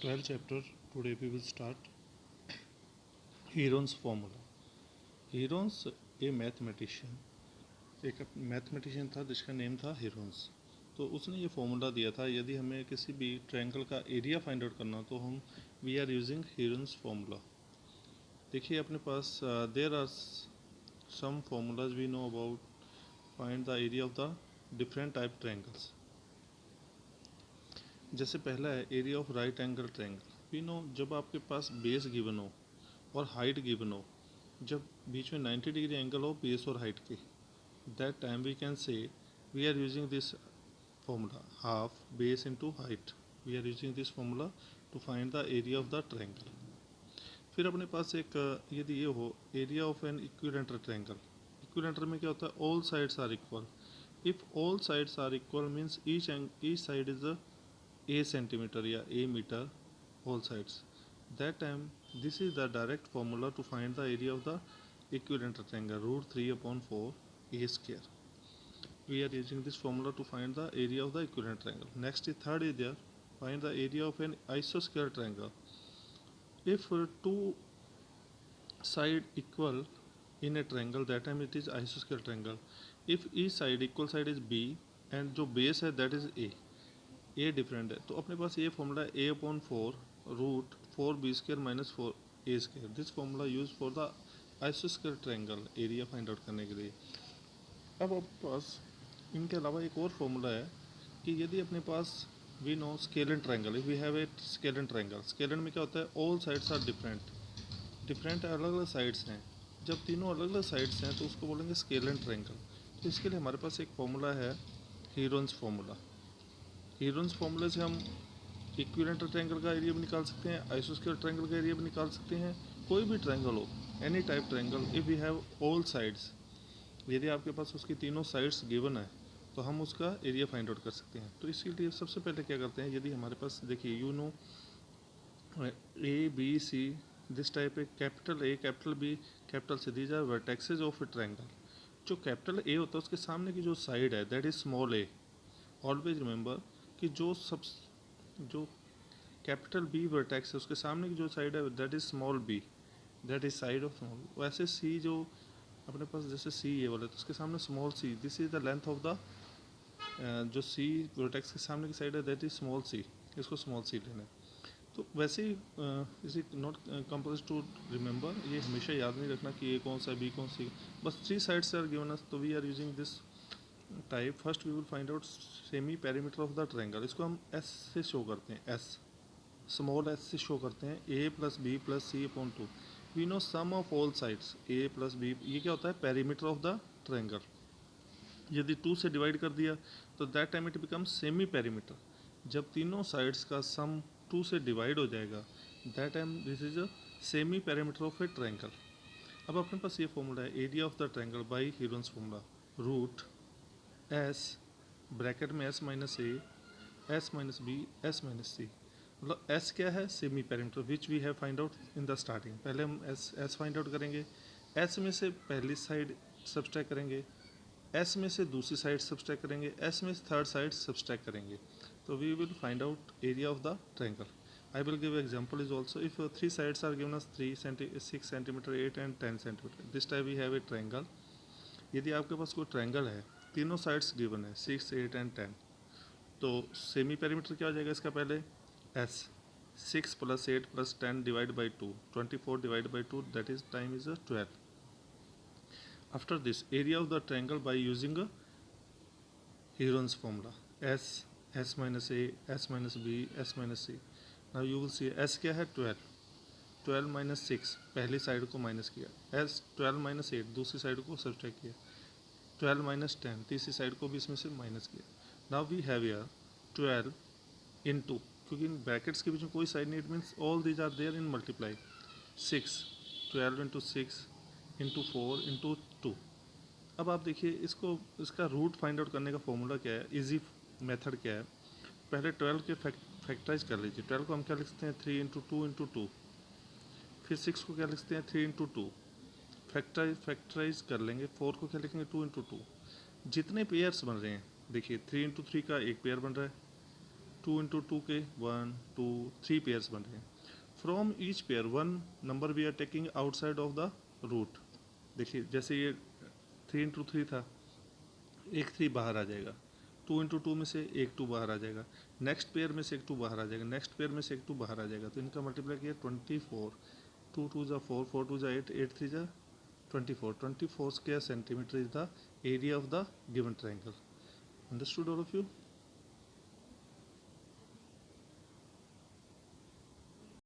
12th chapter. Today we will start Heron's formula. Heron's a mathematician एक mathematician था जिसका name था Heron's. तो उसने ये फॉर्मूला दिया था, यदि हमें किसी भी ट्रायंगल का एरिया फाइंड आउट करना तो हम we are using Heron's formula. देखिए अपने पास there are some formulas we know about find the area of the different type triangles. जैसे पहला है area of right angle triangle. We know जब आपके पास बेस गिवन हो और हाइट गिवन हो, जब बीच में 90 डिग्री एंगल हो बेस और हाइट के, that time we can say we are using this formula half base into height. We are using this formula to find the area of the triangle. फिर अपने पास एक यदि ये हो area of an equilateral triangle. Equilateral में क्या होता है, all sides are equal. If all sides are equal means each side is a centimeter या a meter all sides. That time this is the direct formula to find the area of the equilateral triangle, root 3 upon 4 a square. We are using this formula to find the area of the equilateral triangle. Next is third is there, find the area of an isosceles triangle. If two side equal in a triangle, that time it is isosceles triangle. If each side equal side is b and जो base है that is a, a different है, तो अपने पास ये formula a upon 4 root 4b² minus 4a²। This formula use for the आइसोस्केल triangle area find out करने के लिए। अब अपने पास इनके अलावा एक और फॉर्मूला है कि यदि अपने पास we know scalene triangle, if we have a scalene triangle, scalene में क्या होता है, ऑल साइड्स आर डिफरेंट अलग अलग साइड्स हैं। जब तीनों अलग अलग साइड्स हैं तो उसको बोलेंगे स्केलन ट्रायंगल। तो इसके लिए हमारे पास एक फॉर्मूला है हीरोन्स फॉर्मूला। हीरोन्स फॉर्मूले से हम इक्विलेटरल ट्रायंगल का एरिया भी निकाल सकते हैं, आइसोस्केल ट्रायंगल का एरिया भी निकाल सकते हैं। कोई भी ट्रायंगल हो, any type triangle, if we have all sides, यदि आपके पास उसकी तीनों साइड्स गिवन है तो हम उसका एरिया फाइंड आउट कर सकते हैं। तो इसके लिए सबसे पहले क्या करते हैं, यदि हमारे पास देखिए you know A B C this type है, capital A capital B capital C, these are vertexes of a triangle. जो कैपिटल ए होता है उसके सामने की जो साइड है that is small a. Always remember कि जो कैपिटल बी वर्टेक्स है उसके सामने की जो साइड है that is small b, that is side of small. वैसे सी जो अपने पास जैसे सी ये बोले तो उसके सामने small c, this is the length of the जो सी वर्टेक्स के सामने की साइड है दैट इज स्मॉल सी, इसको स्मॉल सी लेना है। तो वैसे ही is it not compulsory to remember, ये हमेशा याद नहीं रखना कि ए कौन सा है बी कौन सी, बस 3 साइड्स आर गिवन अस, तो we are using this type. First we will find out semi perimeter of the triangle. इसको हम एस से शो करते हैं, एस स्मॉल एस से शो करते हैं, a plus b plus c upon 2। We know sum of all sides a plus b, ये क्या होता है, पेरीमीटर ऑफ द ट्रायंगल। यदि 2 से डिवाइड कर दिया तो that time it becomes semi perimeter. जब तीनों साइड्स का सम 2 से डिवाइड हो जाएगा that time this is a semi perimeter of a triangle. अब अपने पास ये फॉर्मूला है area of the triangle by Heron's formula, root s bracket में s minus a s minus b s minus c. मतलब s क्या है, semi perimeter which we have find out in the starting. पहले हम s find out करेंगे, s में से पहली साइड सब्सट्रैक्ट करेंगे, एस में से दूसरी साइड सब्सट्रैक्ट करेंगे, एस में से थर्ड साइड सब्सट्रैक्ट करेंगे, तो we will find out area of the triangle. I will give example is also if 3 sides are given us 6 centimeter 8 and 10 centimeter, this time we have a triangle। यदि आपके पास कोई triangle है, तीनों sides given है 6 8 and 10, तो semi perimeter क्या हो जाएगा इसका, पहले s 6 plus 8 plus 10 divide by 2 24 divide by 2 that is time is 12। After this area of the triangle by using Heron's formula s s minus a s minus b s minus c. Now you will see s क्या है 12 minus 6 पहली side को minus किया, S 12 minus 8 दूसरी side को subtract किया, 12 minus 10 तीसरी side को भी इसमें से माइनस किया। Now we have here 12 into, क्योंकि इन ब्रैकेट्स के बीच में कोई साइड नहीं, it means all these are there in multiply, 6 12 into 6 into 4 into 2। अब आप देखिए इसको, इसका रूट फाइंड आउट करने का फॉर्मूला क्या है, इजी मेथड क्या है, पहले 12 के फैक्टराइज कर लीजिए। 12 को हम क्या लिख सकते हैं 3 इंटू 2 इंटू 2, फिर 6 को क्या लिख सकते हैं 3 इंटू 2, फैक्टराइज कर लेंगे। 4 को क्या लिखेंगे 2 इंटू 2। जितने पेयर्स बन रहे हैं देखिए 3 इंटू 3 का एक पेयर बन रहा है, टू इंटू टू के 1 2 3 पेयर्स बन रहे हैं. From each pair one number we are taking outside of the root. देखिए जैसे ये 3 इंटू 3 था, एक 3 बाहर आ जाएगा. 2 इंटू 2 में से एक 2 बाहर आ जाएगा. नेक्स्ट पेयर में से एक 2 बाहर आ जाएगा. नेक्स्ट पेयर में से एक 2 बाहर आ जाएगा. तो इनका मल्टीप्लाई किया 24. 2 2 जा 4, 4 2 जा 8, 8 3 जा 24. 24 square centimeter is the area of the given triangle. Understood all of you?